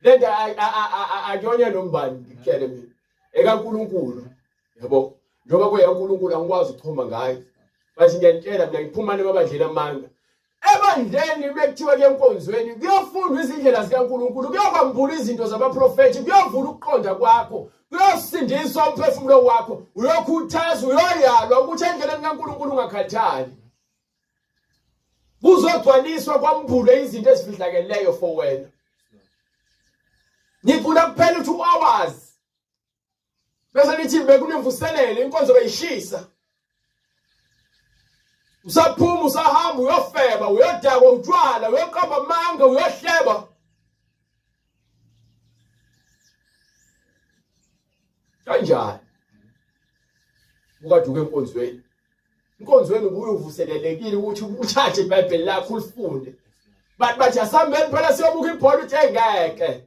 lento akuyona nombani ngikutshele mina ekaNkulunkulu yabo njengoba kuyaNkulunkulu angikwazi ukuchuma ngayo bathi ngiyantshela mina ngiphuma nemabandleni amanga ebandleni bekuthiwa kuyenkonzweni kuyofundwa izindlela zikaNkulunkulu kuyokwambula izinto zabaprofethi kuyovula ukuqonda kwakho kuyosindiswa umphefumulo wakho uyokhuthazwa uyoyalwa ukuthi endleleni kaNkulunkulu ungakhathali kuzogcwaliswa kwambule izinto ezifihlakeleyo for wena ngicula kuphela 2 hours bese lithi bekunemvuselele inkonzo beyishisa usaphuma usahamba uyofeba uyodakwa utshwala uyoqamba amanga uyohleba kanjani ukade enkonzweni inkonzweni ubuye uvuselelekile ukuthi uthathe iBhayibheli lakho ulifunde bathi asambeni phela siyobuka ibhola uthi engeke